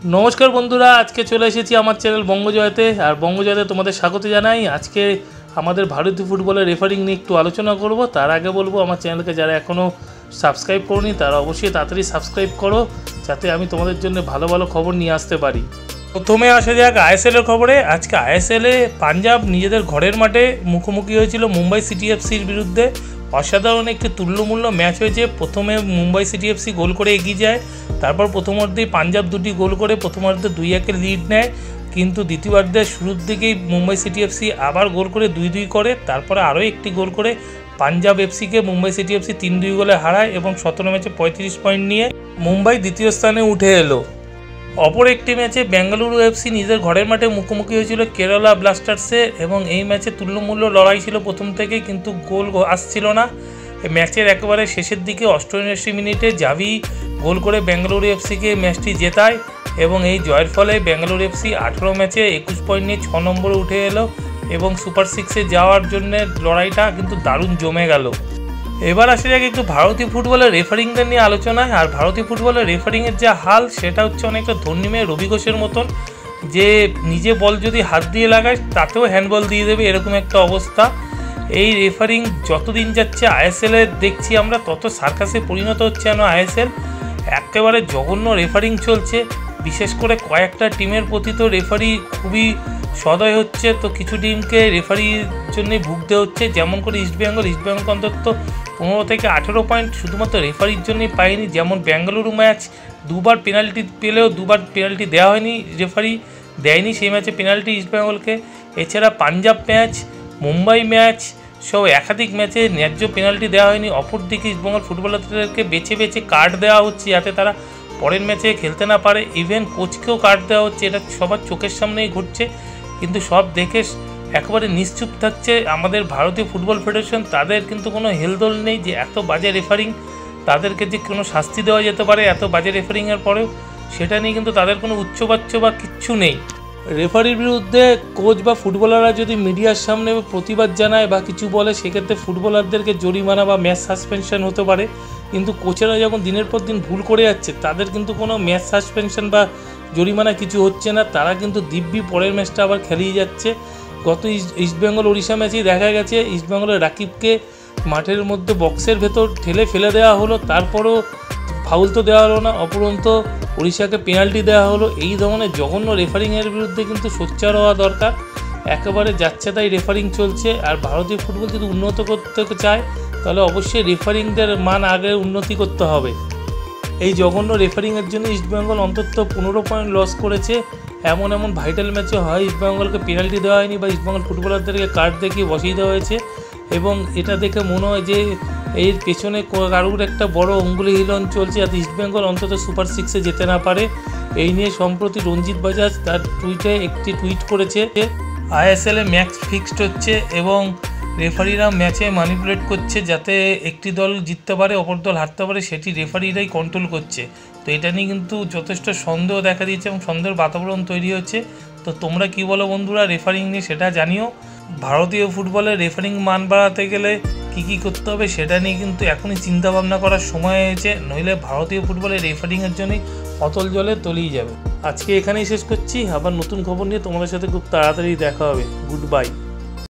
नमस्कार बंधुरा आज के चले एसेছি আমার চ্যানেল বঙ্গজয়তে আর বঙ্গজয়তে তোমাদের স্বাগত জানাই। আজকে আমাদের ভারতীয় ফুটবলের রেফারিং নিয়ে একটু আলোচনা করব। তার আগে বলবো আমার চ্যানেলকে যারা এখনো সাবস্ক্রাইব করোনি তারা অবশ্যই তাড়াতাড়ি সাবস্ক্রাইব করো যাতে আমি তোমাদের জন্য ভালো ভালো খবর নিয়ে আসতে পারি। প্রথমে আসা যাক আইএসএল এর খবরে। আজকে আইএসএল এ পাঞ্জাব নিজেদের ঘরের মাঠে মুখোমুখি হয়েছিল মুম্বাই সিটি এফসির বিরুদ্ধে। অসাধারণ একটি তুল্যমূল্য ম্যাচ হয়েছে। প্রথমে মুম্বাই সিটি এফসি গোল করে এগিয়ে যায়, তারপর প্রথমার্ধেই পাঞ্জাব দুটি গোল করে প্রথমার্ধে 2-1 লিড নেয়, কিন্তু দ্বিতীয়ার্ধের শুরুর দিকেই মুম্বাই সিটি এফসি আবার গোল করে 2-2 করে, তারপরে আরও একটি গোল করে পাঞ্জাব এফসিকে মুম্বাই সিটি এফসি 3-2 গোলে হারায় এবং 17 ম্যাচে 35 পয়েন্ট নিয়ে মুম্বাই দ্বিতীয় স্থানে উঠে এলো। অপর একটি ম্যাচে বেঙ্গালুরু এফসি নিজের ঘরের মাঠে মুখোমুখি হয়েছিল কেরালা ব্লাস্টার্সে এবং এই ম্যাচে তুল্যমূল্য লড়াই ছিল প্রথম থেকে, কিন্তু গোল আসছিল না। ম্যাচের একেবারে শেষের দিকে 88 মিনিটে জাভি গোল করে বেঙ্গালুরু এফসিকে ম্যাচটি জেতায় এবং এই জয়ের ফলে বেঙ্গালুরু এফসি 18 ম্যাচে 21 পয়েন্ট নিয়ে 6 নম্বরে উঠে এলো এবং সুপার 6-এ যাওয়ার জন্য লড়াইটা কিন্তু দারুণ জমে গেল। এবার আসে যাক একটু ভারতীয় ফুটবলের রেফারিংদের নিয়ে আলোচনায়। আর ভারতীয় ফুটবলের রেফারিংয়ের যা হাল সেটা হচ্ছে অনেকটা ধর্নিমেয় রবি ঘোষের মতন, যে নিজে বল যদি হাত দিয়ে লাগায় তাতেও হ্যান্ডবল দিয়ে দেবে, এরকম একটা অবস্থা। এই রেফারিং যতদিন যাচ্ছে আইএসএলে দেখছি আমরা তত সার্কাসে পরিণত হচ্ছে যেন আইএসএল। একেবারে জঘন্য রেফারিং চলছে, বিশেষ করে কয়েকটা টিমের প্রতি তো রেফারি খুবই সদয় হচ্ছে, তো কিছু টিমকে রেফারির জন্যই ভুগতে হচ্ছে। যেমন করে ইস্টবেঙ্গল অন্তত 15 থেকে 18 পয়েন্ট শুধুমাত্র রেফারির জন্যই পায়নি। যেমন বেঙ্গালুরু ম্যাচ দুবার পেনাল্টি পেলেও দুবার পেনাল্টি দেওয়া হয়নি, রেফারি দেয়নি সেই ম্যাচে পেনাল্টি ইস্টবেঙ্গলকে। এছাড়া পাঞ্জাব ম্যাচ, মুম্বাই ম্যাচ সব একাধিক ম্যাচে ন্যায্য পেনাল্টি দেওয়া হয়নি। অপরদিকে ইস্টবেঙ্গল ফুটবলারদেরকে বেছে বেছে কার্ড দেওয়া হচ্ছে যাতে তারা পরের ম্যাচে খেলতে না পারে। ইভেন কোচকেও কার্ড দেওয়া হচ্ছে, এটা সবার চোখের সামনেই ঘটছে, কিন্তু সব দেখে একেবারে নিশ্চুপ থাকছে আমাদের ভারতীয় ফুটবল ফেডারেশন। তাদের কিন্তু কোনো হেলদোল নেই যে এত বাজে রেফারিং, তাদেরকে যে কোনো শাস্তি দেওয়া যেতে পারে এত বাজে রেফারিংয়ের পরেও, সেটা নিয়ে কিন্তু তাদের কোনো উচ্চবাচ্য বা কিচ্ছু নেই। রেফারির বিরুদ্ধে কোচ বা ফুটবলাররা যদি মিডিয়ার সামনে প্রতিবাদ জানায় বা কিছু বলে সেক্ষেত্রে ফুটবলারদেরকে জরিমানা বা ম্যাচ সাসপেনশন হতে পারে, কিন্তু কোচেরা যখন দিনের পর দিন ভুল করে যাচ্ছে তাদের কিন্তু কোনো ম্যাচ সাসপেনশন বা জরিমানা কিছু হচ্ছে না, তারা কিন্তু দিব্যি পরের ম্যাচটা আবার খেলিয়ে যাচ্ছে। গত ইস্টবেঙ্গল ওড়িশা ম্যাচেই দেখা গেছে ইস্টবেঙ্গলের রাকিবকে মাঠের মধ্যে বক্সের ভেতর ঠেলে ফেলে দেওয়া হলো, তারপরও ফাউল তো দেওয়া হলো না, অপরন্ত ওড়িশাকে পেনাল্টি দেওয়া হলো। এই ধরনের জঘন্য রেফারিংয়ের বিরুদ্ধে কিন্তু সোচ্চার হওয়া দরকার। একেবারে যাচ্ছে তাই রেফারিং চলছে। আর ভারতীয় ফুটবল যদি উন্নত করতে চায় তাহলে অবশ্যই রেফারিংদের মান আগে উন্নতি করতে হবে। এই জঘন্য রেফারিংয়ের জন্য ইস্টবেঙ্গল অন্তত 15 পয়েন্ট লস করেছে। এমন ভাইটাল ম্যাচে হয় ইস্টবেঙ্গলকে পেনাল্টি দেওয়া হয়নি বা ইস্টবেঙ্গল ফুটবলারদেরকে কার্ড দেখিয়ে বসিয়ে দেওয়া হয়েছে, এবং এটা দেখে মনে হয় যে এর পেছনে কারোর একটা বড় অঙ্গুলি হিলন চলছে যাতে ইস্টবেঙ্গল অন্তত সুপার 6-এ যেতে না পারে। এই নিয়ে সম্প্রতি রঞ্জিত বাজাজ তার টুইটে একটি টুইট করেছে, আইএসএলে ম্যাচ ফিক্সড হচ্ছে এবং রেফারিরা ম্যাচে ম্যানিপুলেট করছে যাতে একটি দল জিততে পারে অপর দল হারতে পারে, সেটি রেফারিরাই কন্ট্রোল করছে। তো এটা নিয়ে কিন্তু যথেষ্ট সন্দেহ দেখা দিয়েছে এবং সন্দেহের বাতাবরণ তৈরি হচ্ছে। তো তোমরা কি বলো বন্ধুরা রেফারিং নিয়ে সেটা জানিও। ভারতীয় ফুটবলে রেফারিং মান বাড়াতে গেলে কী করতে হবে সেটা নিয়ে কিন্তু এখনই চিন্তাভাবনা করার সময় হয়েছে, নইলে ভারতীয় ফুটবলে রেফারিংয়ের জন্যই অতল জলে তলিয়ে যাবে। আজকে এখানেই শেষ করছি, আবার নতুন খবর নিয়ে তোমাদের সাথে খুব তাড়াতাড়ি দেখা হবে। Good bye.